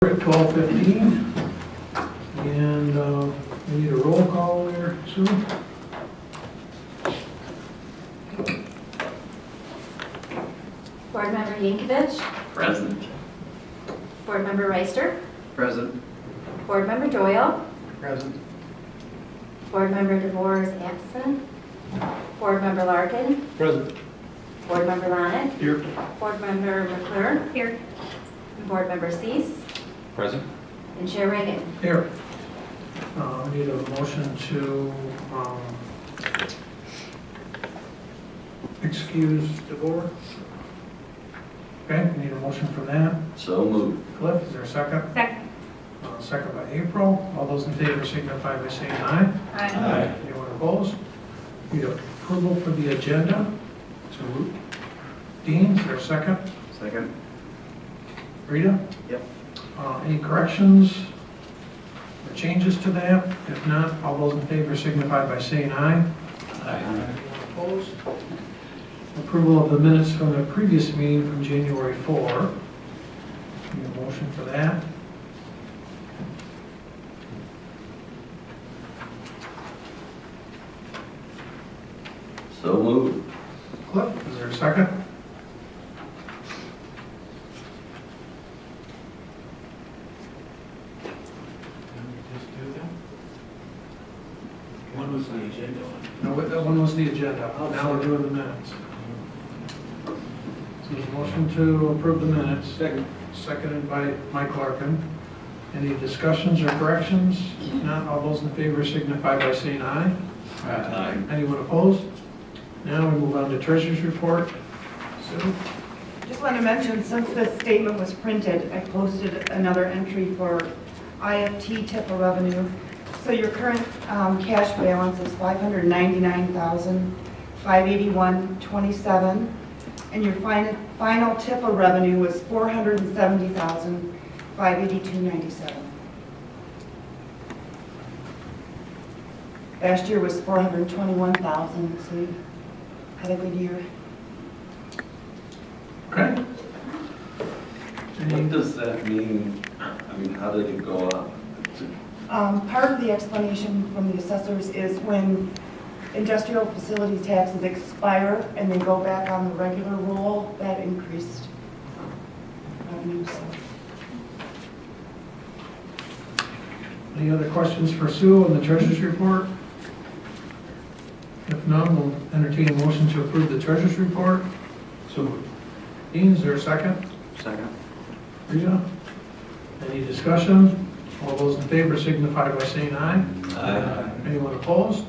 We're at 12:15, and we need a roll call there, Sue. Board Member Yankovic, Present. Board Member Reister, Present. Board Member Doyle, Present. Board Member DeVore is absent, Board Member Larkin, Present. Board Member Lonnet, Here. Board Member McClure, here, and Board Member Cease, Present. and Chair Reagan. Here. We need a motion to excuse DeVore. Okay, we need a motion for that. So moved. Cliff, is there a second? Second. Second by April. All those in favor signify by saying aye. Aye. Anyone opposed? Need approval for the agenda. So moved. Dean, is there a second? Second. Rita? Yep. Any corrections or changes to that? If not, all those in favor signify by saying aye. Aye. Opposed? Approval of the minutes from the previous meeting from January 4. Need a motion for that? So moved. Cliff, is there a second? When was the agenda on? No, that one was the agenda. Now we're doing the minutes. So there's a motion to approve the minutes. Second. Seconded by Mike Larkin. Any discussions or corrections? If not, all those in favor signify by saying aye. Aye. Anyone opposed? Now we move on to treasurer's report. Sue? Just want to mention, since this statement was printed, I posted another entry for IFT TIPA revenue. So your current cash balance is $599,581.27, and your final TIPA revenue was $470,582.97. Last year was $421,000, so you had a good year. Okay. What does that mean? I mean, how did it go up? Part of the explanation from the assessors is when industrial facility taxes expire and they go back on the regular roll, that increased revenue. Any other questions for Sue on the treasurer's report? If none, we'll entertain a motion to approve the treasurer's report. So. Dean, is there a second? Second. Rita? Any discussion? All those in favor signify by saying aye. Aye. Anyone opposed?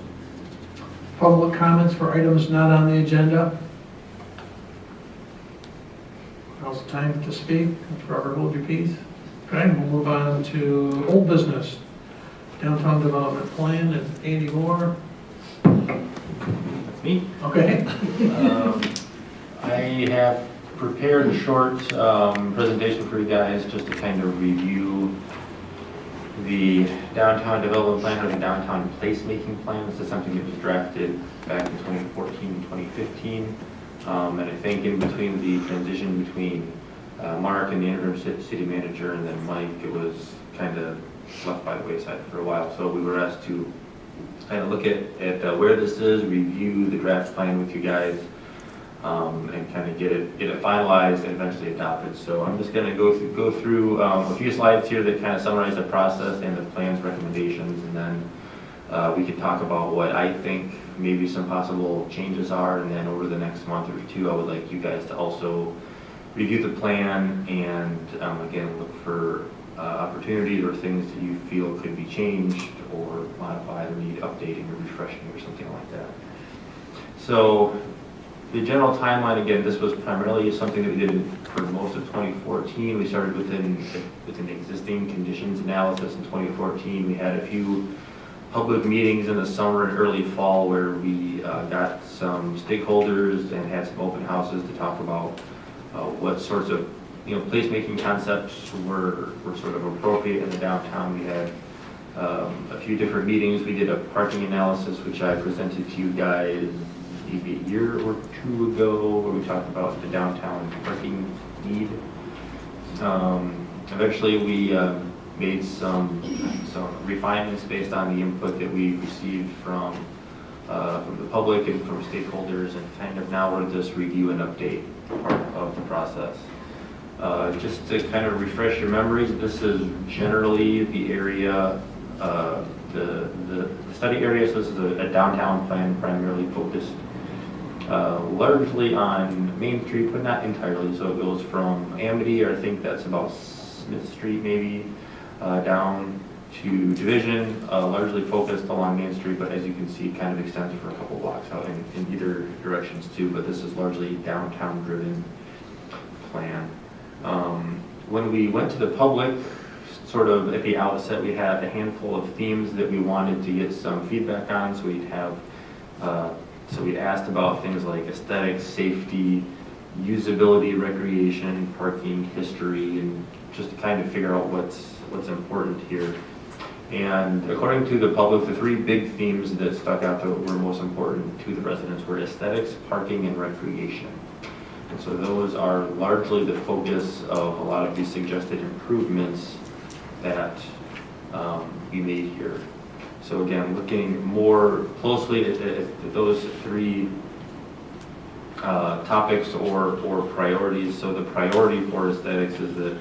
Public comments for items not on the agenda? Now's the time to speak. Forever hold your peace. Okay, we'll move on to old business. Downtown Development Plan and Andy Moore. That's me. Okay. I have prepared a short presentation for you guys just to kind of review the downtown development plan or the downtown placemaking plan. This is something that was drafted back in 2014 and 2015. And I think in between the transition between Mark and the interim city manager and then Mike, it was kind of left by the wayside for a while. So we were asked to kind of look at where this is, review the draft plan with you guys, and kind of get it finalized and eventually adopted. So I'm just going to go through a few slides here that kind of summarize the process and the plan's recommendations, and then we can talk about what I think maybe some possible changes are, and then over the next month or two, I would like you guys to also review the plan and again look for opportunities or things that you feel could be changed or modified or need updating or refreshing or something like that. So the general timeline, again, this was primarily something that we did for most of 2014. We started with an existing conditions analysis in 2014. We had a few public meetings in the summer and early fall where we got some stakeholders and had some open houses to talk about what sorts of placemaking concepts were sort of appropriate in the downtown. We had a few different meetings. We did a parking analysis, which I presented to you guys maybe a year or two ago, where we talked about the downtown parking need. Eventually, we made some refinements based on the input that we received from the public and from stakeholders, and kind of now we're just review and update part of the process. Just to kind of refresh your memories, this is generally the area, the study area. So this is a downtown plan primarily focused largely on Main Street, but not entirely. So it goes from Amity, or I think that's about Smith Street maybe, down to Division, largely focused along Main Street, but as you can see, kind of extends for a couple blocks out in either directions too, but this is largely downtown driven plan. When we went to the public, sort of at the outset, we had a handful of themes that we wanted to get some feedback on, so we'd have, so we asked about things like aesthetics, safety, usability, recreation, parking, history, and just to kind of figure out what's important here. And according to the public, the three big themes that stuck out that were most important to the residents were aesthetics, parking, and recreation. And so those are largely the focus of a lot of these suggested improvements that we made here. So again, looking more closely at those three topics or priorities. So the priority for aesthetics is that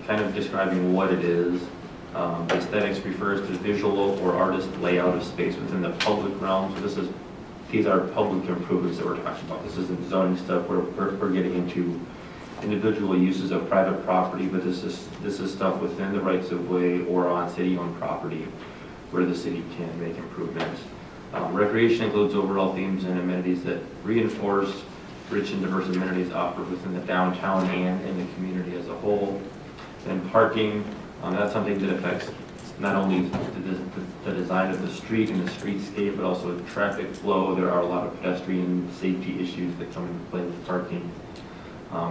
kind of describing what it is. Aesthetics refers to visual or artist layout of space within the public realm. So these are public improvements that we're talking about. This isn't zoning stuff where we're getting into individual uses of private property, but this is stuff within the rights of way or on city-owned property where the city can make improvements. Recreation includes overall themes and amenities that reinforce rich and diverse amenities offered within the downtown and in the community as a whole. And parking, that's something that affects not only the design of the street and the streetscape, but also traffic flow. There are a lot of pedestrian safety issues that come into play with parking.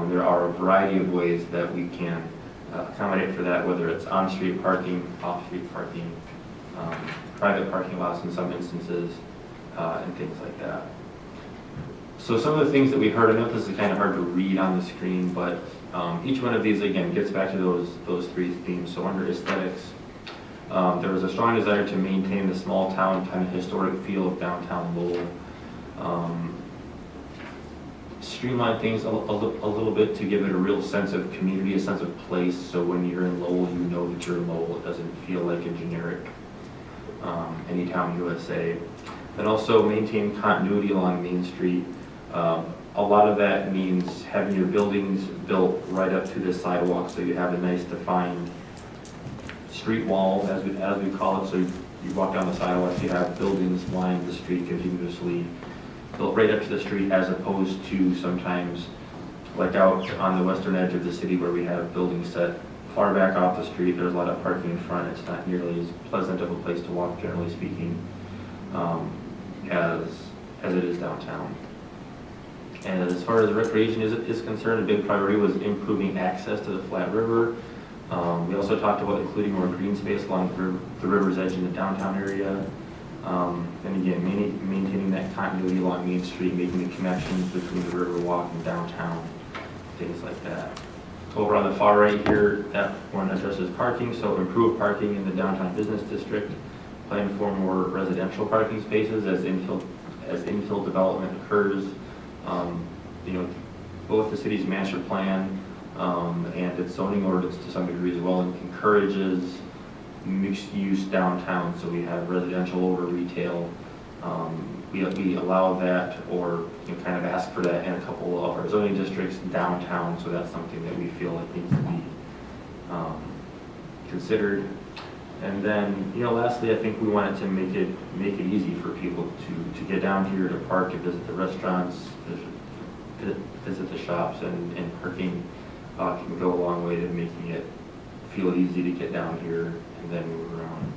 There are a variety of ways that we can accommodate for that, whether it's on-street parking, off-street parking, private parking lots in some instances, and things like that. So some of the things that we heard, I know this is kind of hard to read on the screen, but each one of these, again, gets back to those three themes. So under aesthetics, there was a strong desire to maintain the small town kind of historic feel of downtown Lowell. Streamline things a little bit to give it a real sense of community, a sense of place. So when you're in Lowell, you know that you're in Lowell. It doesn't feel like a generic Anytown USA. And also maintain continuity along Main Street. A lot of that means having your buildings built right up to the sidewalk, so you have a nice defined street wall, as we call it. So you walk down the sidewalk, you have buildings lining the street continuously, built right up to the street, as opposed to sometimes like out on the western edge of the city where we have buildings set far back off the street. There's a lot of parking in front. It's not nearly as pleasant of a place to walk, generally speaking, as it is downtown. And as far as the recreation is concerned, a big priority was improving access to the Flat River. We also talked about including more green space along the river's edge in the downtown area. And again, maintaining that continuity along Main Street, making the connections between the river walk and downtown, things like that. Over on the far right here, that one addresses parking, so improve parking in the downtown business district, plan for more residential parking spaces as infill development occurs. You know, both the city's master plan and its zoning ordinance to some degree as well encourages mixed use downtown. So we have residential over retail. We allow that, or kind of ask for that in a couple of our zoning districts downtown. So that's something that we feel like needs to be considered. And then, lastly, I think we wanted to make it easy for people to get down here, to park, to visit the restaurants, visit the shops, and parking can go a long way to making it feel easy to get down here and then move around.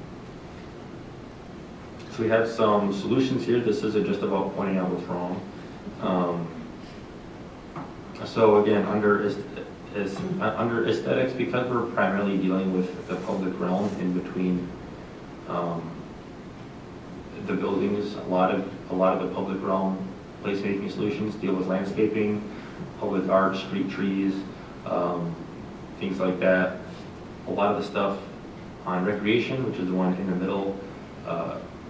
So we have some solutions here. This isn't just about pointing out what's wrong. So again, under aesthetics, because we're primarily dealing with the public realm in between the buildings, a lot of the public realm placemaking solutions deal with landscaping, public art, street trees, things like that. A lot of the stuff on recreation, which is the one in the middle,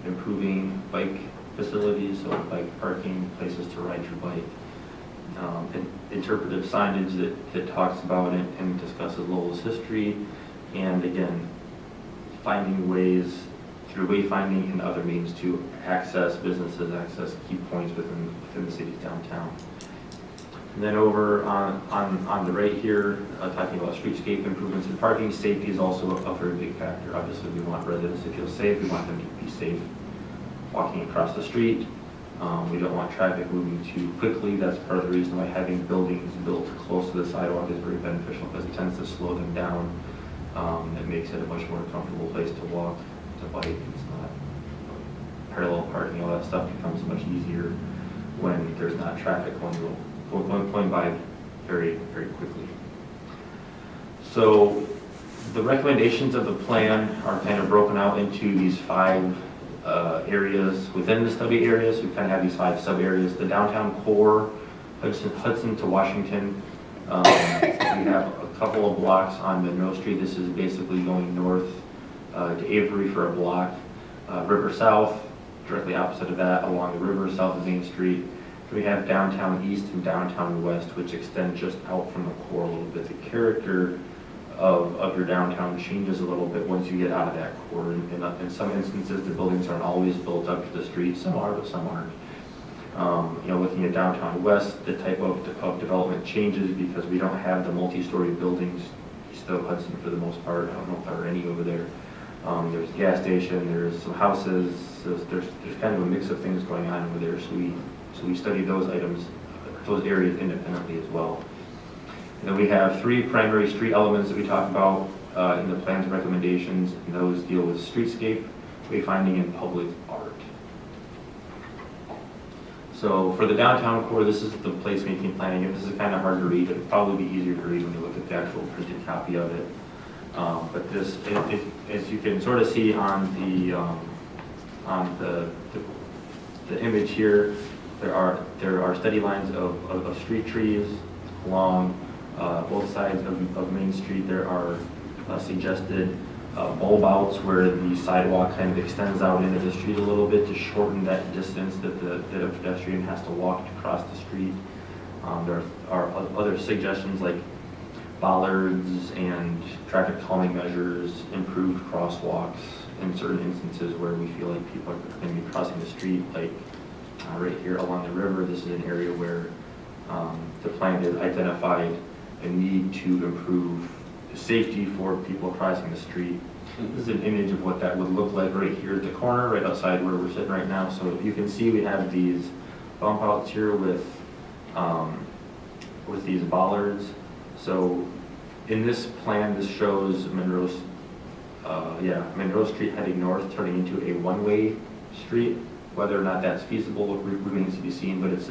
improving bike facilities, so bike parking, places to ride your bike. And interpretive signage that talks about it and discusses Lowell's history, and again, finding ways through wayfinding and other means to access businesses, access key points within the city's downtown. And then over on the right here, talking about streetscape improvements and parking, safety is also a very big factor. Obviously, we want residents to feel safe. We want them to be safe walking across the street. We don't want traffic moving too quickly. That's part of the reason why having buildings built close to the sidewalk is very beneficial, because it tends to slow them down. It makes it a much more comfortable place to walk, to bike. It's not parallel parking. All that stuff becomes much easier when there's not traffic going by very, very quickly. So the recommendations of the plan are kind of broken out into these 5 areas within the study areas. We kind of have these 5 sub areas. The downtown core, Hudson to Washington. We have a couple of blocks on Monroe Street. This is basically going north to Avery for a block. River South, directly opposite of that, along the river, south of Main Street. We have downtown east and downtown west, which extend just out from the core a little bit. The character of your downtown changes a little bit once you get out of that core. In some instances, the buildings aren't always built up to the street. Some are, but some aren't. Looking at downtown west, the type of development changes because we don't have the multi-story buildings east of Hudson for the most part. I don't know if there are any over there. There's a gas station, there's some houses, there's kind of a mix of things going on over there. So we study those items, those areas independently as well. And then we have 3 primary street elements that we talk about in the plan's recommendations, and those deal with streetscape, wayfinding, and public art. So for the downtown core, this is the placemaking plan. Again, this is kind of hard to read. It'll probably be easier to read when you look at the actual printed copy of it. But this, as you can sort of see on the image here, there are steady lines of street trees along both sides of Main Street. There are suggested bulb outs where the sidewalk kind of extends out into the street a little bit to shorten that distance that a pedestrian has to walk to cross the street. There are other suggestions like bollards and traffic calming measures, improved crosswalks in certain instances where we feel like people are going to be crossing the street, like right here along the river. This is an area where the plan has identified a need to improve safety for people crossing the street. This is an image of what that would look like right here at the corner, right outside where we're sitting right now. So you can see we have these bump outs here with these bollards. So in this plan, this shows Monroe Street heading north, turning into a one-way street. Whether or not that's feasible remains to be seen, but it's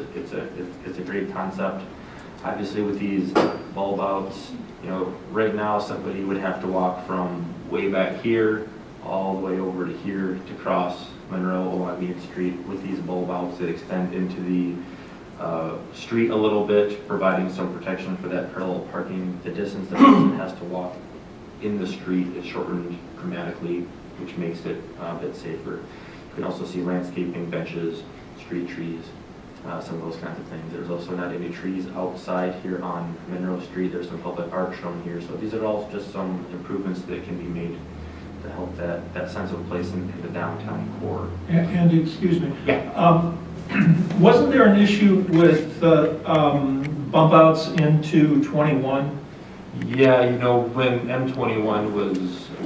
a great concept. Obviously, with these bulb outs, right now somebody would have to walk from way back here all the way over to here to cross Monroe along Main Street. With these bulb outs that extend into the street a little bit, providing some protection for that parallel parking, the distance that the person has to walk in the street is shortened dramatically, which makes it a bit safer. You can also see landscaping, benches, street trees, some of those kinds of things. There's also not any trees outside here on Monroe Street. There's some public art shown here. So these are all just some improvements that can be made to help that sense of place in the downtown core. And excuse me. Yeah. Wasn't there an issue with bump outs into 21? Yeah, when M21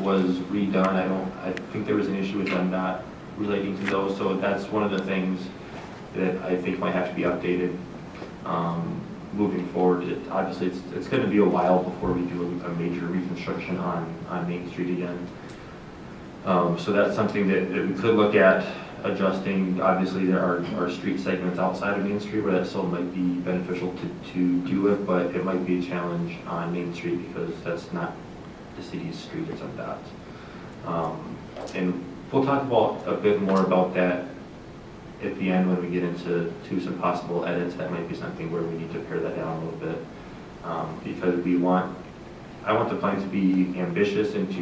was redone, I think there was an issue with them not relating to those. So that's one of the things that I think might have to be updated moving forward. Obviously, it's going to be a while before we do a major reconstruction on Main Street again. So that's something that we could look at adjusting. Obviously, there are street segments outside of Main Street where that still might be beneficial to do it, but it might be a challenge on Main Street because that's not the city's street, it's on that. And we'll talk about a bit more about that at the end when we get into some possible edits. That might be something where we need to pare that down a little bit because we want, I want the plan to be ambitious and to,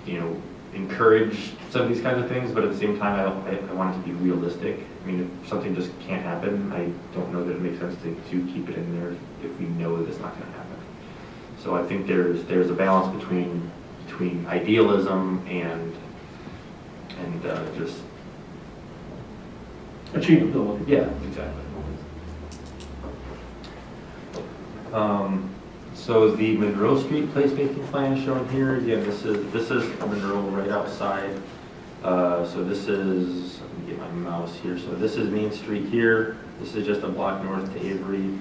you know, encourage some of these kinds of things, but at the same time, I want it to be realistic. I mean, if something just can't happen, I don't know that it makes sense to keep it in there if we know that it's not going to happen. So I think there's a balance between idealism and just Achievability. yeah, exactly. So the Monroe Street placemaking plan is shown here. Again, this is Monroe right outside. So this is, let me get my mouse here. So this is Main Street here. This is just a block north to Avery.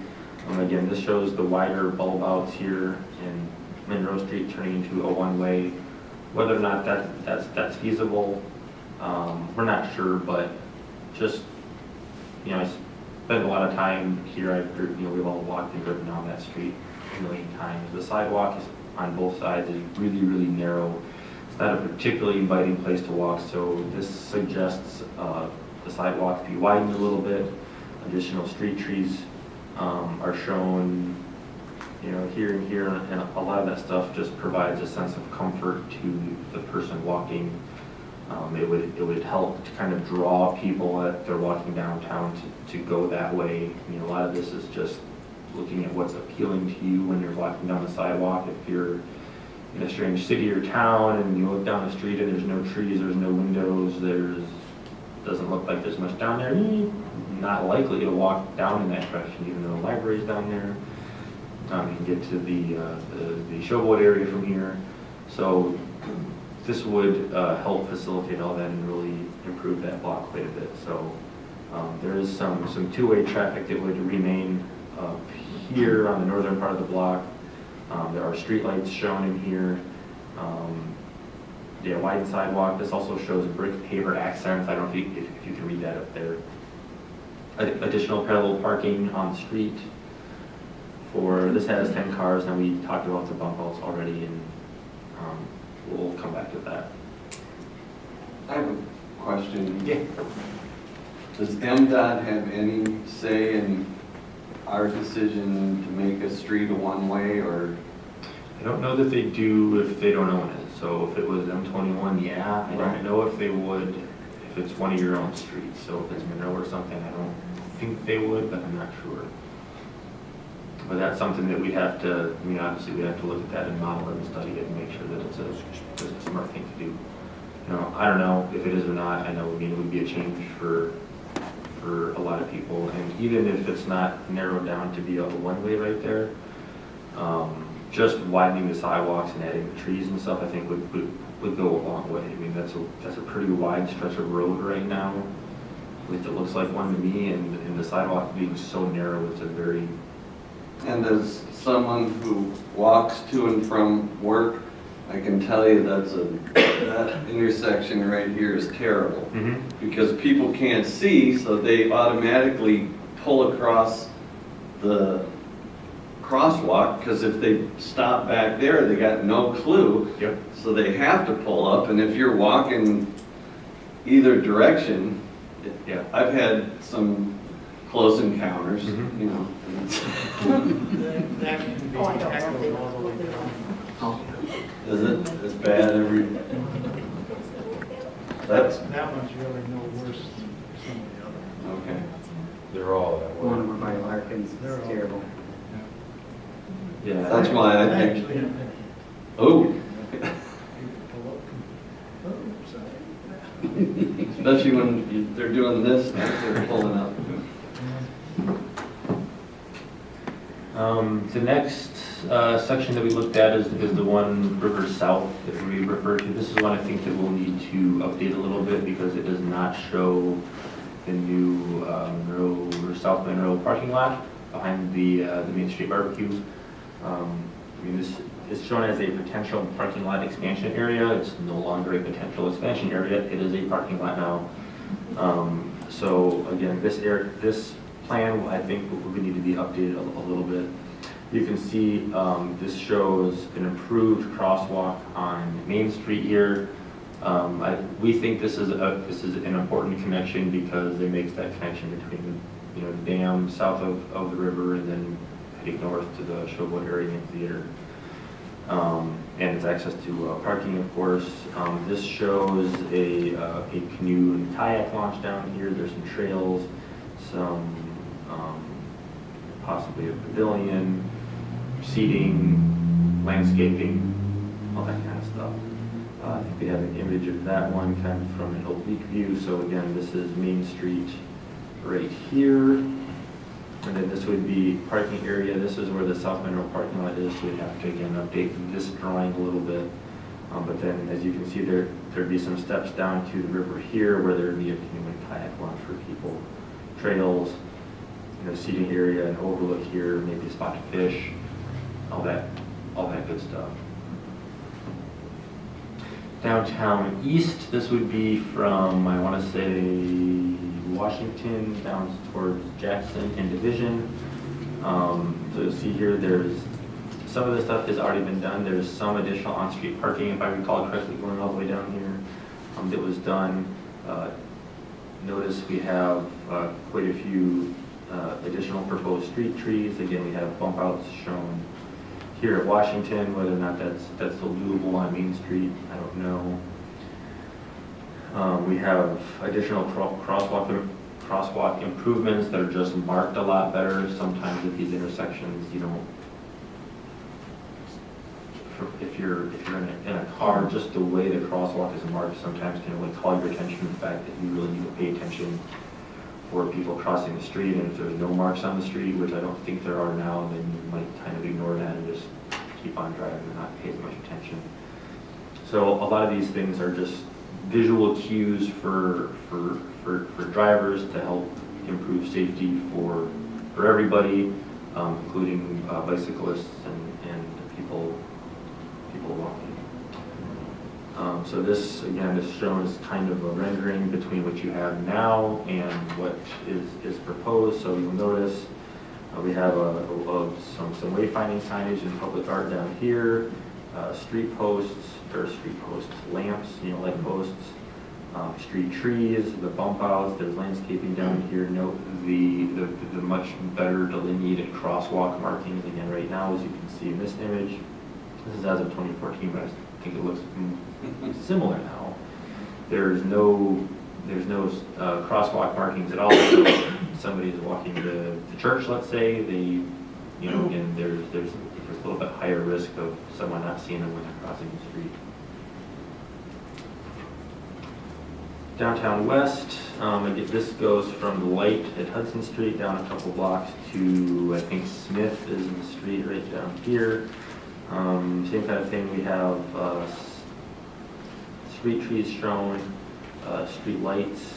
Again, this shows the wider bulb outs here in Monroe Street turning into a one-way. Whether or not that's feasible, we're not sure, but just, you know, I spend a lot of time here. We've all walked and driven down that street a million times. The sidewalk is on both sides is really, really narrow. It's not a particularly inviting place to walk, so this suggests the sidewalk be widened a little bit. Additional street trees are shown, you know, here and here, and a lot of that stuff just provides a sense of comfort to the person walking. It would help to kind of draw people that they're walking downtown to go that way. I mean, a lot of this is just looking at what's appealing to you when you're walking down the sidewalk. If you're in a strange city or town and you look down the street and there's no trees, there's no windows, doesn't look like there's much down there, you're not likely to walk down in that direction, even though the library's down there. You can get to the showboat area from here. So this would help facilitate all that and really improve that block quite a bit. So there is some two-way traffic that would remain up here on the northern part of the block. There are streetlights shown in here. Yeah, wide sidewalk. This also shows brick paver accents. I don't know if you can read that up there. Additional parallel parking on the street. This has 10 cars, and we talked about the bump outs already, and we'll come back to that. I have a question. Yeah. Does MDOT have any say in our decision to make a street a one-way, or? I don't know that they do if they don't own it. So if it was M21, yeah. I don't know if they would if it's one of your own streets. So if it's Monroe or something, I don't think they would, but I'm not sure. But that's something that we have to, I mean, obviously we have to look at that and model it and study it and make sure that it's a smart thing to do. You know, I don't know if it is or not. I know, I mean, it would be a change for a lot of people. And even if it's not narrowed down to be a one-way right there, just widening the sidewalks and adding the trees and stuff, I think would go a long way. I mean, that's a pretty wide stretch of road right now. At least it looks like one to me, and the sidewalk being so narrow, it's a very... And as someone who walks to and from work, I can tell you that intersection right here is terrible. Mm-hmm. Because people can't see, so they automatically pull across the crosswalk, because if they stop back there, they got no clue. Yep. So they have to pull up, and if you're walking either direction, Yeah. I've had some close encounters, Mhm. you know. That can be Oh, I don't know. tackled all the way down. Is it as bad every? That's, That one's really no worse than some of the other. okay. They're all that way. One over by Larkins They're is all- terrible. Yeah. That's why I think, Actually, oh, people pull up and, oh, sorry. especially when they're doing this, they're pulling up. The next section that we looked at is the one River South that we referred to. This is one I think that we'll need to update a little bit because it does not show the new Monroe or South Monroe parking lot behind the Main Street Barbecue. I mean, this is shown as a potential parking lot expansion area. It's no longer a potential expansion area. It is a parking lot now. So again, this plan, I think, would need to be updated a little bit. You can see this shows an improved crosswalk on Main Street here. We think this is an important connection because it makes that connection between the dam south of the river and then heading north to the Showboat Area Theater. And it's access to parking, of course. This shows a canoe and kayak launch down here. There's some trails, some possibly a pavilion, seating, landscaping, all that kind of stuff. I think we have an image of that one kind of from an oblique view. So again, this is Main Street right here. And then this would be parking area. This is where the South Monroe parking lot is. So we'd have to again update this drawing a little bit. But then as you can see there'd be some steps down to the river here where there'd be a canoe and kayak launch for people. Trails, seating area, an overlook here, maybe a spot to fish, all that good stuff. Downtown east, this would be from, I want to say, Washington down towards Jackson and Division. So you'll see here, there's some of the stuff has already been done. There's some additional on-street parking, if I recall correctly, going all the way down here. That was done. Notice we have quite a few additional proposed street trees. Again, we have bump outs shown here at Washington. Whether or not that's still doable on Main Street, I don't know. We have additional crosswalk improvements that are just marked a lot better. Sometimes at these intersections, if you're in a car, just the way the crosswalk is marked sometimes can really call your attention to the fact that you really need to pay attention for people crossing the street. And if there's no marks on the street, which I don't think there are now, then you might kind of ignore that and just keep on driving and not pay as much attention. So a lot of these things are just visual cues for drivers to help improve safety for everybody, including bicyclists and people walking. So this, again, is shown as kind of a rendering between what you have now and what is proposed. So you'll notice we have some wayfinding signage and public art down here, lamps, light posts, street trees, the bump outs, there's landscaping down here. Note the much better delineated crosswalk markings. Again, right now, as you can see in this image, this is as of 2014, but I think it looks similar now. There's no crosswalk markings at all. So if somebody is walking to church, let's say, again, there's a little bit higher risk of someone not seeing them when they're crossing the street. Downtown west, again, this goes from the light at Hudson Street down a couple blocks to, I think, Smith is the street right down here. Same kind of thing, we have street trees shown, street lights.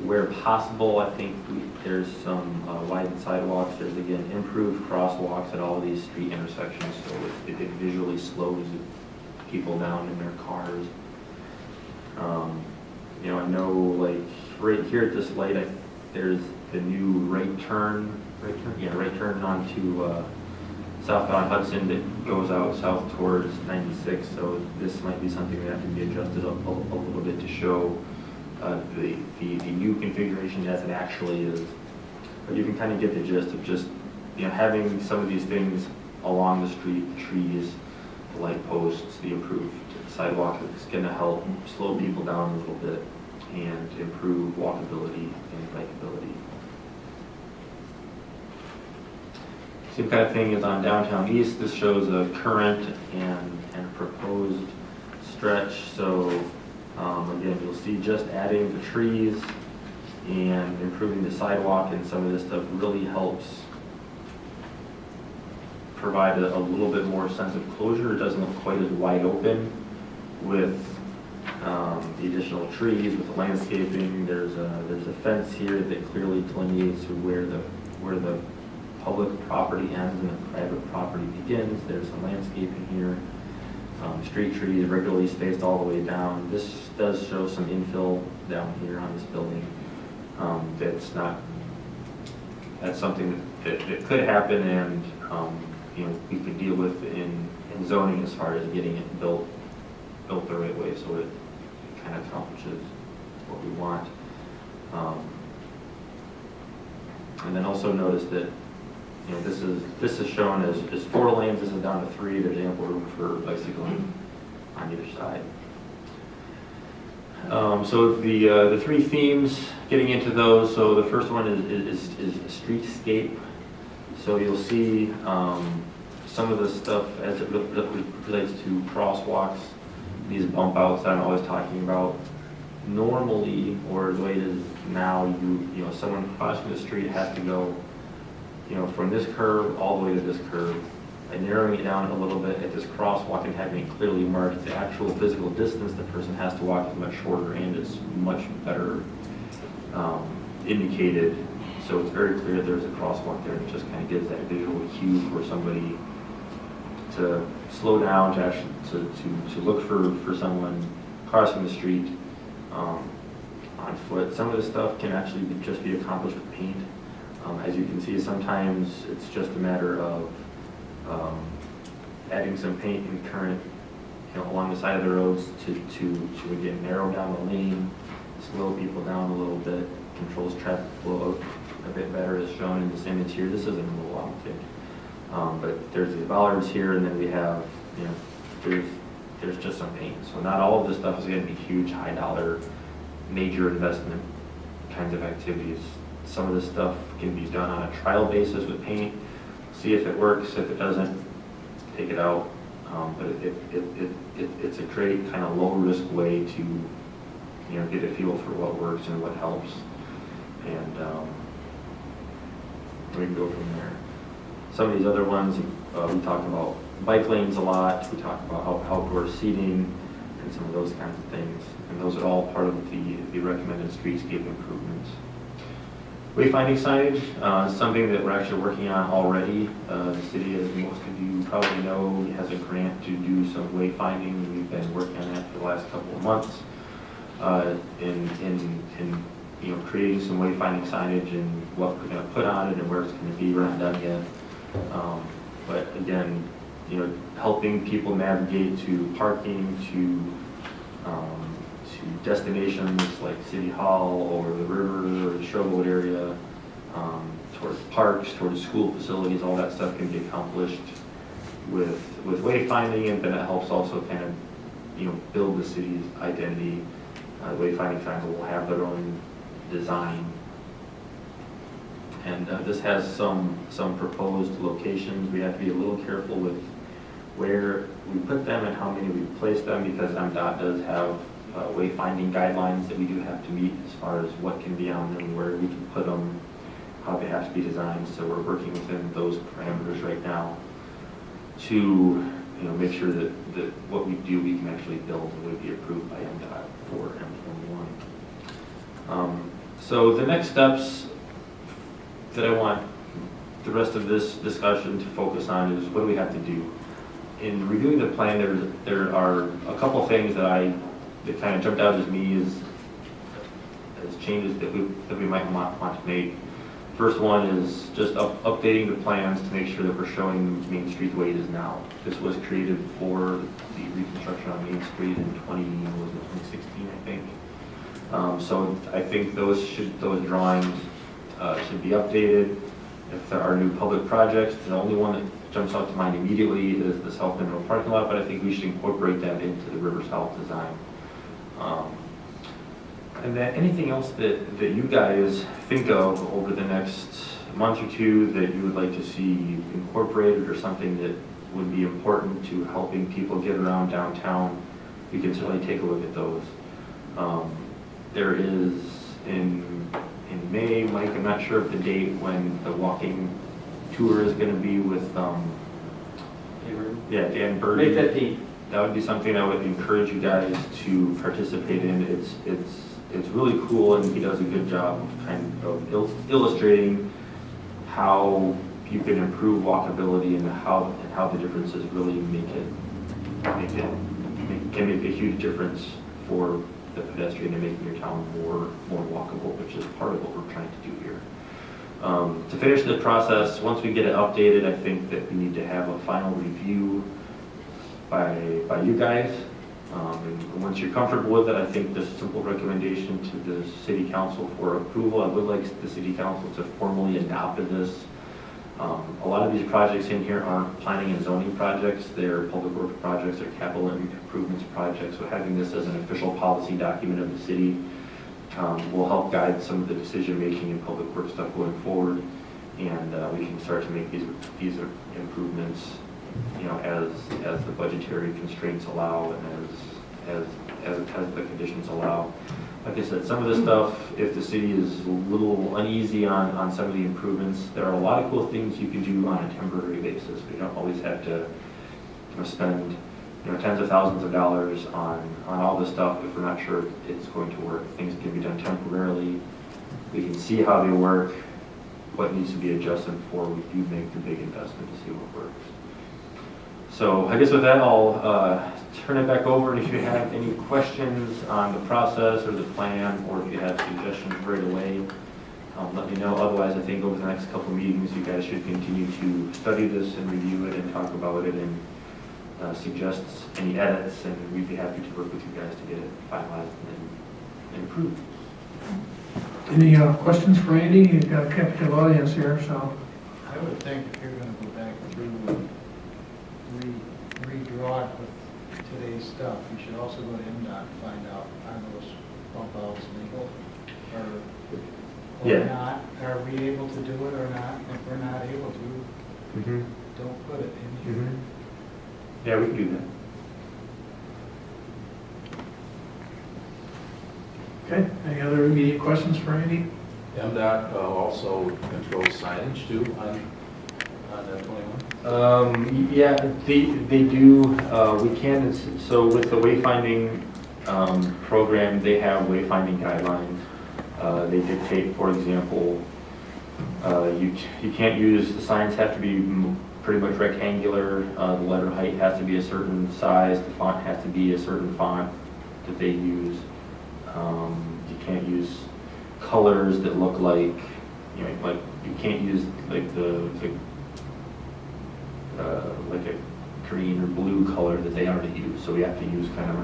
Where possible, I think there's some widened sidewalks. There's, again, improved crosswalks at all of these street intersections, so it visually slows people down in their cars. I know, like, right here at this light, there's the new right turn onto southbound Hudson that goes out south towards 96, so this might be something that have to be adjusted a little bit to show the new configuration as it actually is. But you can kind of get the gist of just having some of these things along the street, trees, the light posts, the improved sidewalk is going to help slow people down a little bit and improve walkability and bikeability. Same kind of thing is on downtown east. This shows a current and proposed stretch. So again, you'll see just adding the trees and improving the sidewalk and some of this stuff really helps provide a little bit more sense of closure. It doesn't look quite as wide open with the additional trees, with the landscaping. There's a fence here that clearly delineates where the public property ends and the private property begins. There's some landscaping here. Street trees regularly spaced all the way down. This does show some infill down here on this building. That's something that could happen, and we could deal with in zoning as far as getting it built the right way, so it kind of accomplishes what we want. And then also notice that You know, this is shown as 4 lanes, this is down to 3, there's ample room for bicycling on either side. So the 3 themes, getting into those, so the first one is streetscape. So you'll see some of the stuff as it relates to crosswalks, these bump outs that I'm always talking about. Normally, or the way it is now, you know, someone crossing the street has to go, you know, from this curve all the way to this curve. And narrowing it down a little bit at this crosswalk and having it clearly marked, the actual physical distance the person has to walk is much shorter and it's much better indicated. So it's very clear there's a crosswalk there, and it just kind of gives that visual cue for somebody to slow down, to actually to look for someone crossing the street on foot. Some of this stuff can actually just be accomplished with paint. As you can see, sometimes it's just a matter of adding some paint and current, you know, along the side of the roads to again narrow down the lane, slow people down a little bit, controls traffic flow a bit better, as shown in this image here. This isn't a little outfit, but there's the bollards here, and then we have, you know, there's just some paint. So not all of this stuff is going to be huge, high dollar, major investment kinds of activities. Some of this stuff can be done on a trial basis with paint. See if it works. If it doesn't, take it out. But it's a great kind of low risk way to, you know, get a feel for what works and what helps, and we can go from there. Some of these other ones, we talk about bike lanes a lot. We talk about outdoor seating and some of those kinds of things, and those are all part of the recommended streetscape improvements. Wayfinding signage is something that we're actually working on already. The city, as most of you probably know, has a grant to do some wayfinding. We've been working on that for the last couple of months in you know, creating some wayfinding signage and what we're going to put on it and where it's going to be. We're not done yet. But again, you know, helping people navigate to parking, to destinations like City Hall or the river or the Showboat area, towards parks, towards school facilities, all that stuff can be accomplished with wayfinding, and then it helps also kind of, you know, build the city's identity. Wayfinding signs will have their own design. And this has some proposed locations. We have to be a little careful with where we put them and how many we place them, because MDOT does have wayfinding guidelines that we do have to meet as far as what can be on them, where we can put them, how they have to be designed. So we're working within those parameters right now to, you know, make sure that what we do we can actually build and would be approved by MDOT for M21. So the next steps that I want the rest of this discussion to focus on is what do we have to do. In reviewing the plan, there are a couple things that kind of jumped out as me as changes that we might want to make. First one is just updating the plans to make sure that we're showing Main Street the way it is now. This was created for the reconstruction on Main Street in 2016, I think. So I think those drawings should be updated. If there are new public projects, the only one that jumps out to mind immediately is the South Mineral parking lot, but I think we should incorporate that into the River South design. And then anything else that you guys think of over the next month or two that you would like to see incorporated, or something that would be important to helping people get around downtown, we can certainly take a look at those. There is in May, Mike, I'm not sure of the date when the walking tour is going to be with Dan Bird. May 15th. That would be something I would encourage you guys to participate in. It's really cool, and he does a good job of kind of illustrating how you can improve walkability and how the differences really can make a huge difference for the pedestrian and making your town more walkable, which is part of what we're trying to do here. To finish the process, once we get it updated, I think that we need to have a final review by you guys. And once you're comfortable with it, I think this simple recommendation to the City Council for approval, I would like the City Council to formally adopt this A lot of these projects in here aren't planning and zoning projects, they're public works projects, they're capital improvements projects, so having this as an official policy document of the city will help guide some of the decision-making in public works stuff going forward, and we can start to make these improvements, you know, as the budgetary constraints allow and as the conditions allow. Like I said, some of this stuff, if the city is a little uneasy on some of the improvements, there are a lot of cool things you can do on a temporary basis. We don't always have to, you know, spend, you know, tens of thousands of dollars on all this stuff if we're not sure it's going to work. Things can be done temporarily. We can see how they work, what needs to be adjusted before we do make the big investment to see what works. So I guess with that, I'll turn it back over, and if you have any questions on the process or the plan, or if you have suggestions right away, let me know. Otherwise, I think over the next couple meetings, you guys should continue to study this and review it and talk about it and suggest any edits, and we'd be happy to work with you guys to get it finalized and improved. Any questions for Andy? You've got a captive audience here, so. I would think if you're gonna go back through and redraw it with today's stuff, you should also go to MDOT and find out, are those bump outs legal? Or Yeah. not? Are we able to do it or not? If we're not able to, don't put it in here. Yeah, we can do that. Okay, any other immediate questions for Andy? MDOT also controls signage too on that 21? Yeah, they do, we can, so with the wayfinding program, they have wayfinding guidelines. They dictate, for example, you can't use, the signs have to be pretty much rectangular, the letter height has to be a certain size, the font has to be a certain font that they use. You can't use colors that look like, you know, like you can't use like like a green or blue color that they already use. So we have to use kind of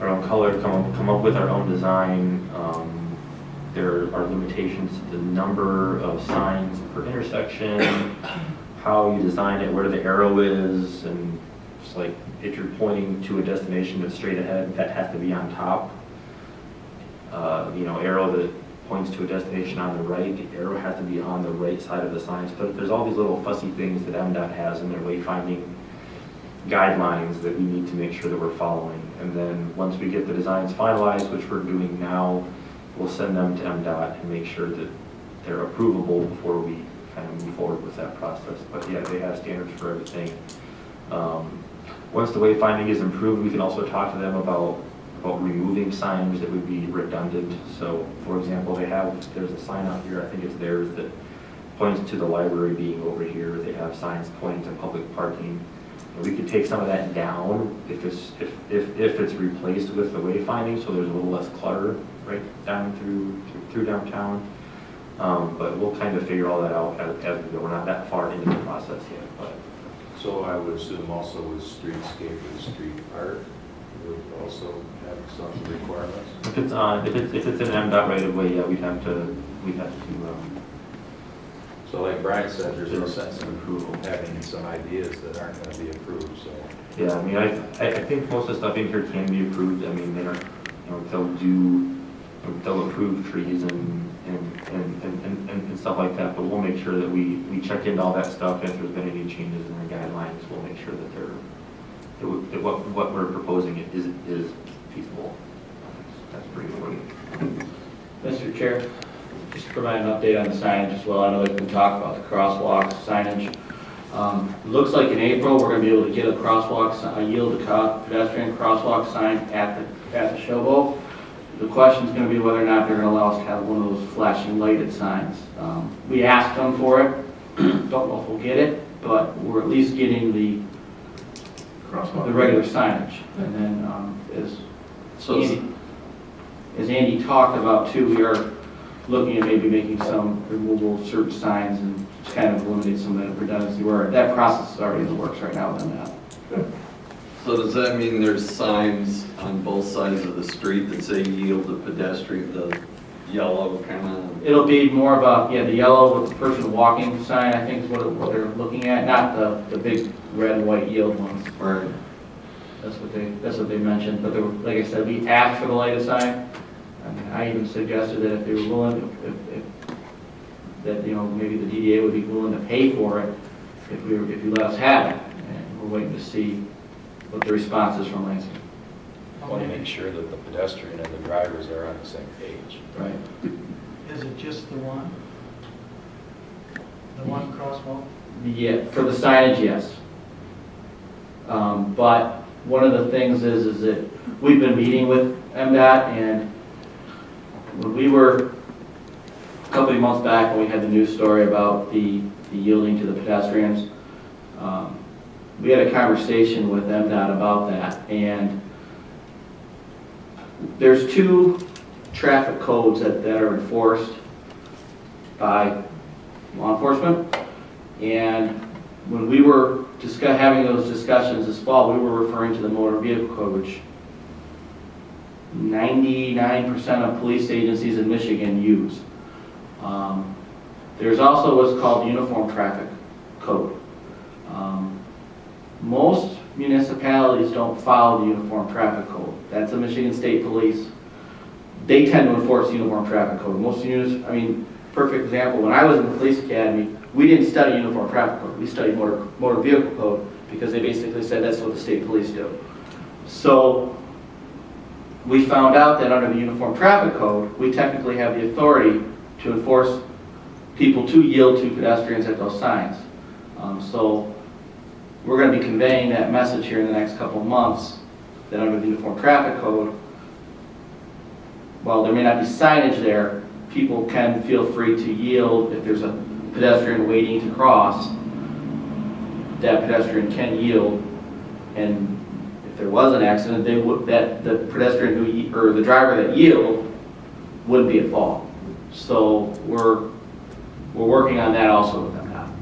our own color, come up with our own design. There are limitations to the number of signs per intersection, how you design it, where the arrow is, and just like if you're pointing to a destination that's straight ahead, that has to be on top. You know, arrow that points to a destination on the right, the arrow has to be on the right side of the sign. So there's all these little fussy things that MDOT has in their wayfinding guidelines that we need to make sure that we're following. And then once we get the designs finalized, which we're doing now, we'll send them to MDOT and make sure that they're approvable before we kind of move forward with that process. But yeah, they have standards for everything. Once the wayfinding is improved, we can also talk to them about removing signs that would be redundant. So for example, there's a sign out here, I think it's theirs, that points to the library being over here. They have signs pointing to public parking. And we could take some of that down if it's replaced with the wayfinding, so there's a little less clutter right down through downtown. But we'll kind of figure all that out as we go. We're not that far into the process yet. But So I would assume also with streetscape and street art, would also have some requirements? if it's an MDOT right of way, yeah, we'd have to So like Brian said, there's no sense in approval. having some ideas that aren't going to be approved, so. Yeah, I mean, I think most of the stuff in here can be approved. I mean, they're, you know, they'll approve trees and stuff like that, but we'll make sure that we check into all that stuff. If there's been any changes in the guidelines, we'll make sure that that what we're proposing is feasible. That's pretty important. Mr. Chair, just to provide an update on the signage as well. I know there's been talk about the crosswalk signage. Looks like in April, we're going to be able to get a crosswalk, a yield to pedestrian crosswalk sign at the showboat. The question is going to be whether or not they're going to allow us to have one of those flashing lighted signs. We asked them for it. Don't know if we'll get it, but we're at least getting the regular signage. And then as Andy talked about too, we are looking at maybe making some removal of certain signs and just kind of eliminate some of that redundancy, where that process is already in the works right now with them. So does that mean there's signs on both sides of the street that say yield to pedestrian, the yellow kind of. It'll be more of a, yeah, the yellow with the person walking sign, I think is what they're looking at, not the big red and white yield ones. Right. That's what they mentioned, but like I said, we asked for the lighted sign. I mean, I even suggested that if they were willing, if that, you know, maybe the DDA would be willing to pay for it if you let us have it. And we're waiting to see what the response is from Lansing. I want to make sure that the pedestrian and the drivers are on the same page. Right. Is it just the one? The one crosswalk? Yeah, for the signage, yes. But one of the things is that we've been meeting with MDOT, and when we were, a couple of months back, when we had the news story about the yielding to the pedestrians, we had a conversation with MDOT about that, and there's 2 traffic codes that are enforced by law enforcement, and when we were having those discussions this fall, we were referring to the motor vehicle code, which 99% of police agencies in Michigan use. There's also what's called the Uniform Traffic Code. Most municipalities don't follow the Uniform Traffic Code. That's a Michigan State Police. They tend to enforce the Uniform Traffic Code. Most units, I mean, perfect example, when I was in the police academy, we didn't study Uniform Traffic Code. We studied motor vehicle code because they basically said that's what the state police do. So we found out that under the Uniform Traffic Code, we technically have the authority to enforce people to yield to pedestrians at those signs. So we're going to be conveying that message here in the next couple of months that under the Uniform Traffic Code, while there may not be signage there, people can feel free to yield if there's a pedestrian waiting to cross. That pedestrian can yield, and if there was an accident, the pedestrian or the driver that yield wouldn't be at fault. So we're working on that also with them now.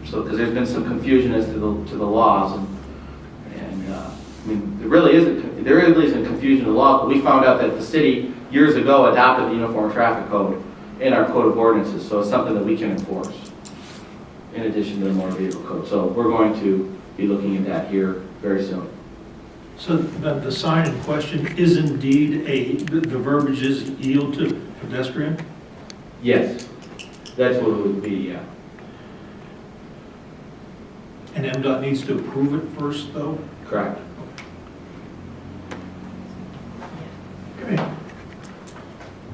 So because there's been some confusion as to the laws, and I mean there really isn't confusion of the law, but we found out that the city years ago adopted the Uniform Traffic Code in our Code of Ordinances, so it's something that we can enforce in addition to the Motor Vehicle Code. So we're going to be looking at that here very soon. So then the sign in question is indeed the verbiage is yield to pedestrian? Yes, that's what it would be, yeah. And MDOT needs to approve it first, though? Correct. Okay.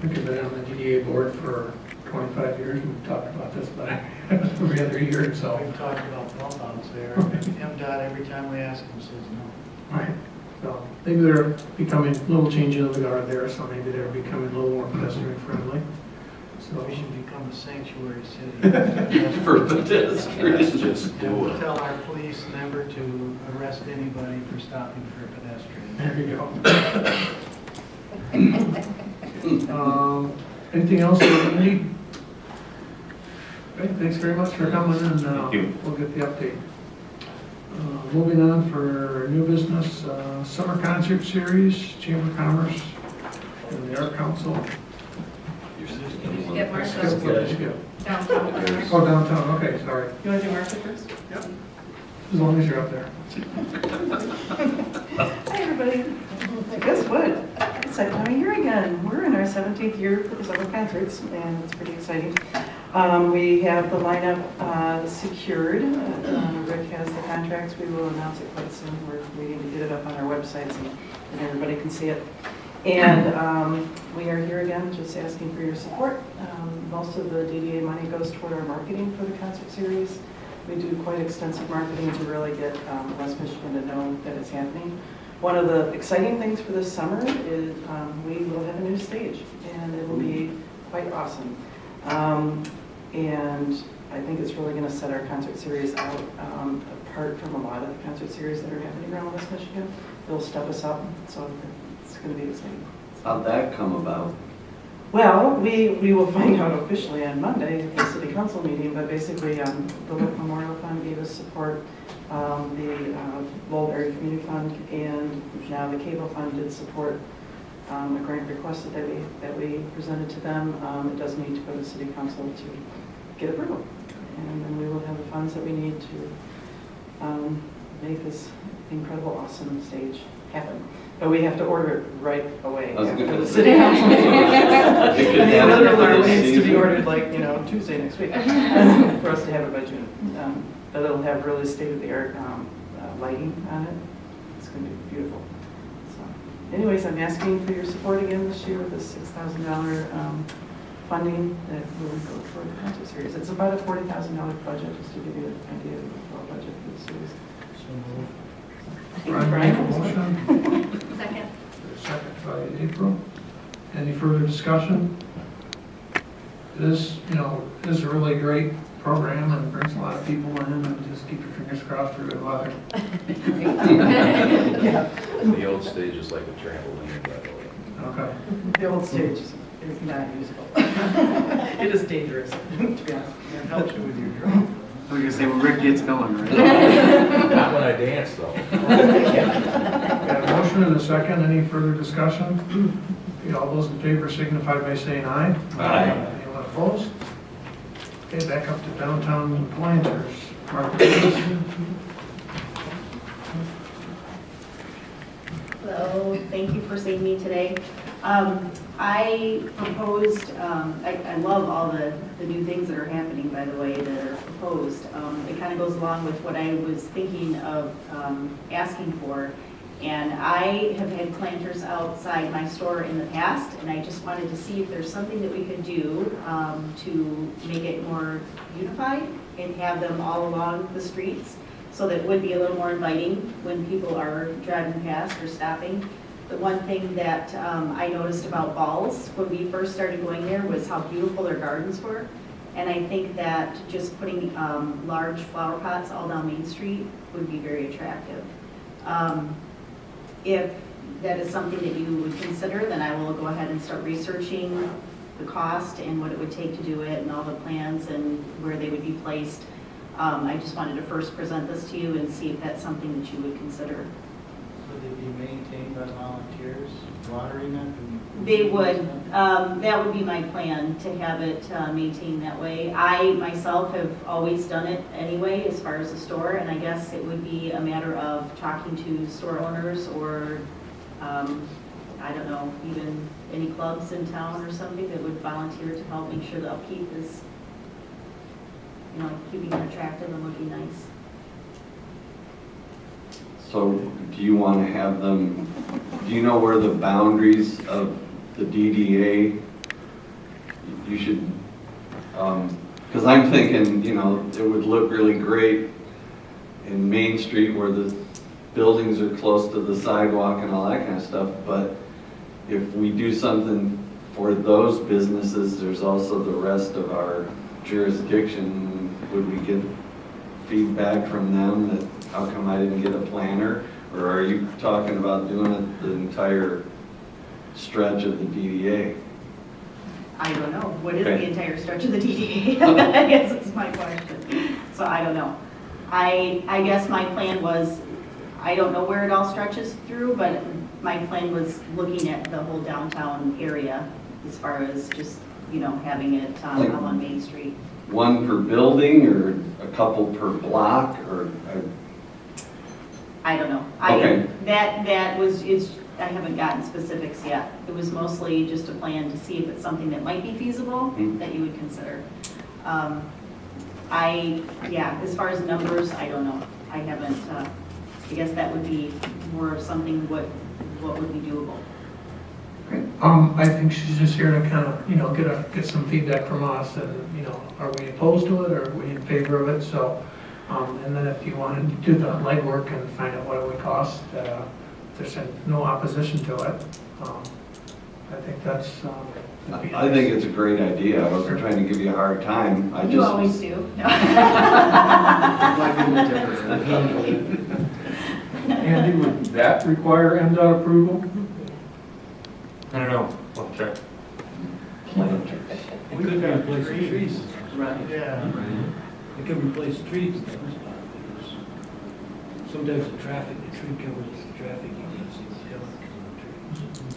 I've been on the DDA board for 25 years, and we've talked about this about every other year, so. We've talked about bump outs there. MDOT, every time we ask them, says no. Right, so maybe they're becoming a little changing of the guard there, so maybe they're becoming a little more pedestrian friendly. So We should become a sanctuary city. For pedestrians. Just And do we'll it. tell our police never to arrest anybody for stopping for a pedestrian. there you go. Anything else that you need? Great, thanks very much for coming, and Thank you. we'll get the update. Moving on for new business, summer concert series, Chamber of Commerce, and the Art Council. Get Marcia. Skip, what did you get? Downtown. Oh, downtown, okay, sorry, You want to do Marcia first? as long as you're up there. Hi, everybody. Guess what? It's that time of year again. We're in our 17th year for the summer concerts, and it's pretty exciting. We have the lineup secured. Rick has the contracts. We will announce it quite soon. We're waiting to get it up on our websites and everybody can see it. And we are here again just asking for your support. Most of the DDA money goes toward our marketing for the concert series. We do quite extensive marketing to really get West Michigan to know that it's happening. One of the exciting things for this summer is we will have a new stage, and it will be quite awesome. And I think it's really going to set our concert series out apart from a lot of the concert series that are happening around West Michigan. It'll step us up, so it's going to be exciting. How'd that come about? Well, we will find out officially on Monday at the city council meeting, but basically the Lowell Memorial Fund gave us support, the Lowell Area Community Fund, and now the Cable Fund did support a grant request that we presented to them. It does need to go to city council to get approval. And then we will have the funds that we need to make this incredible, awesome stage happen. But we have to order it right away I was after gonna the say. city council. It I could mean, happen literally, this it needs to be season. ordered like, Tuesday next week for us to have it by June. But it'll have really state-of-the-art lighting on it. It's going to be beautiful. So, anyways, I'm asking for your support again this year with this $6,000 funding that will go toward the concert series. It's about a $40,000 budget, just to give you an idea of the total budget for the series. Brian make a motion. Second. Second by April. Any further discussion? This, is a really great program and brings a lot of people in, and just keep your fingers crossed for good weather. Yeah. The old stage is like a trampoline, by the way. Okay. The old stage is not usable. It is dangerous, to be honest. It helps you with your drum. I was gonna say, when Rick gets going, right? Not when I dance, though. Got a motion and a second. Any further discussion? Okay, all those in favor signify by saying aye. Aye. Anyone opposed? Okay, back up to downtown planters. Mark Davis. Hello, thank you for seeing me today. I proposed, I love all the new things that are happening, by the way, that are proposed. It kind of goes along with what I was thinking of asking for. And I have had planters outside my store in the past, and I just wanted to see if there's something that we could do to make it more unified and have them all along the streets, so that it would be a little more inviting when people are driving past or stopping. The one thing that I noticed about Balls when we first started going there was how beautiful their gardens were. And I think that just putting large flower pots all down Main Street would be very attractive. If that is something that you would consider, then I will go ahead and start researching the cost and what it would take to do it and all the plans and where they would be placed. I just wanted to first present this to you and see if that's something that you would consider. Would they be maintained by volunteers, watering it? They would. That would be my plan, to have it maintained that way. I myself have always done it anyway as far as the store, and I guess it would be a matter of talking to store owners or, I don't know, even any clubs in town or something that would volunteer to help make sure the upkeep is, keeping it attractive and looking nice. So do you want to have them, do you know where the boundaries of the DDA, you should, because I'm thinking, it would look really great in Main Street where the buildings are close to the sidewalk and all that kind of stuff, but if we do something for those businesses, there's also the rest of our jurisdiction. Would we get feedback from them that how come I didn't get a planner? Or are you talking about doing it the entire stretch of the DDA? I don't know. What is Okay. the entire stretch of the DDA? I guess is my question. So I don't know. I guess my plan was, I don't know where it all stretches through, but my plan was looking at the whole downtown area as far as just, having it Like- all on Main Street. One per building or a couple per block or? I don't know. Okay. That was, I haven't gotten specifics yet. It was mostly just a plan to see if it's something that might be feasible that you would consider. As far as numbers, I don't know. I haven't, I guess that would be more of something what would be doable. I think she's just here to kind of, get some feedback from us and, are we opposed to it or are we in favor of it? So, and then if you wanted to do the legwork and find out what it would cost, if there's no opposition to it, I think that's. I think it's a great idea. I wasn't trying to give you a hard time. You always do. Andy, would that require MDOT approval? I don't know, we'll check. We could replace the trees. Right. Yeah. We could replace the trees. Sometimes the traffic, the tree covers the traffic, you can't see the hill.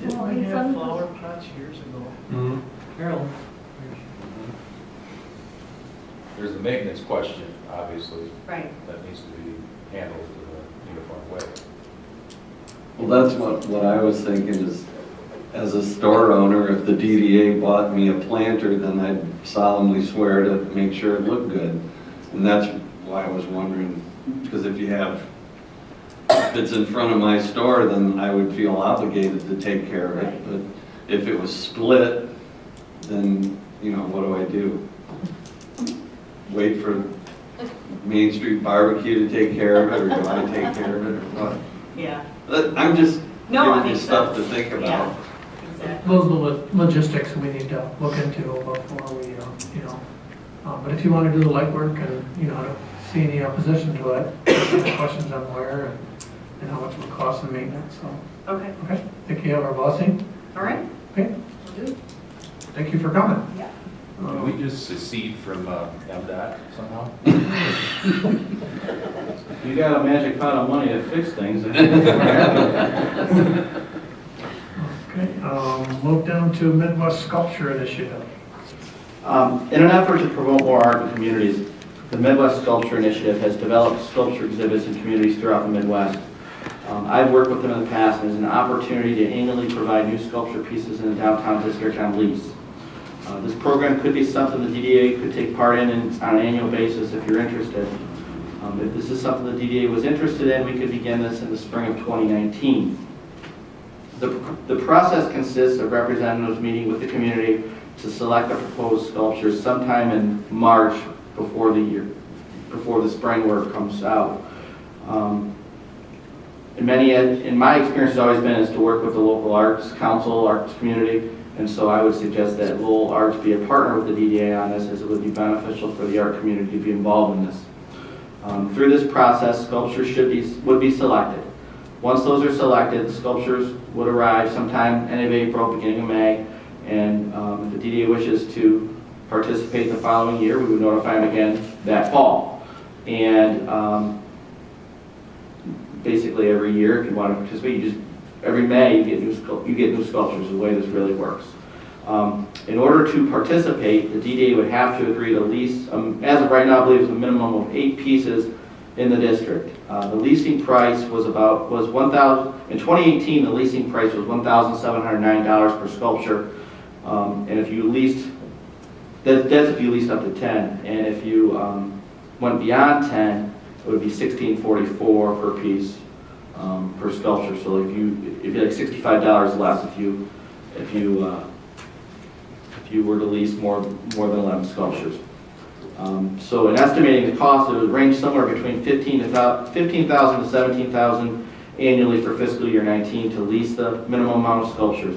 Didn't Well, we it's have on- flower pots years ago? Mhm. Carol? There's a maintenance question, obviously, Right. that needs to be handled in a uniform way. Well, that's what I was thinking is, as a store owner, if the DDA bought me a planter, then I'd solemnly swear to make sure it looked good. And that's why I was wondering, because if it's in front of my store, then I would feel obligated to take care of it. Right. But if it was split, then, what do I do? Wait for Main Street Barbecue to take care of it, or do I take care of it, or what? Yeah. I'm just No, giving it you makes stuff to sense. think Yeah. about. Exactly. Those are the logistics we need to look into before we, but if you want to do the legwork and, to see any opposition to it, any questions on where and how much it would cost in maintenance, so, Okay, okay? Think you have our blessing? all right. Okay, Will do. thank you for coming. Yeah. Can we just secede from MDOT somehow? You got a magic pot of money to fix things. Okay, move down to Midwest Sculpture Initiative. In an effort to promote more art in communities, the Midwest Sculpture Initiative has developed sculpture exhibits in communities throughout the Midwest. I've worked with them in the past, and it's an opportunity to annually provide new sculpture pieces in the downtown district on lease. This program could be something the DDA could take part in on an annual basis if you're interested. If this is something the DDA was interested in, we could begin this in the spring of 2019. The process consists of representatives meeting with the community to select the proposed sculptures sometime in March before the spring work comes out. In my experience, has always been is to work with the local arts council, arts community, and so I would suggest that Lowell Arts be a partner with the DDA on this, as it would be beneficial for the art community to be involved in this. Through this process, sculptures would be selected. Once those are selected, the sculptures would arrive sometime end of April, beginning of May, and if the DDA wishes to participate the following year, we would notify them again that fall. And basically every year, if you want to participate, every May you get new sculptures. The way this really works. In order to participate, the DDA would have to agree to lease, as of right now, I believe it's a minimum of 8 pieces in the district. The leasing price was in 2018, the leasing price was $1,709 per sculpture. And if you leased, that's if you leased up to 10. And if you went beyond 10, it would be $1,644 per piece per sculpture. So it'd be like $65 less if you were to lease more than 11 sculptures. So in estimating the cost, it would range somewhere between $15,000 to $17,000 annually for fiscal year 19 to lease the minimum amount of sculptures.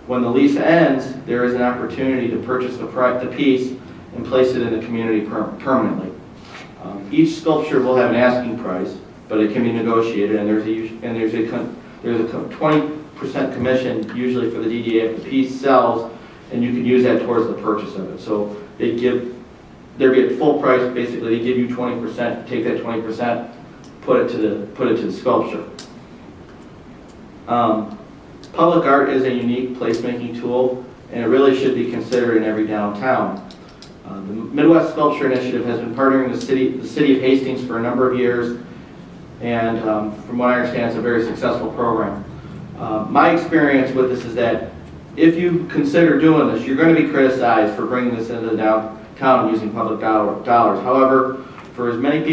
When the lease ends, there is an opportunity to purchase the piece and place it in the community permanently. Each sculpture will have an asking price, but it can be negotiated, and there's a 20% commission usually for the DDA if the piece sells, and you can use that towards the purchase of it. So there'd be at full price. Basically, they give you 20%. Take that 20%, put it to the sculpture. Public art is a unique placemaking tool, and it really should be considered in every downtown. The Midwest Sculpture Initiative has been partnering with the city of Hastings for a number of years, and from what I understand, it's a very successful program. My experience with this is that if you consider doing this, you're going to be criticized for bringing this into the downtown using public dollars. However, for as many people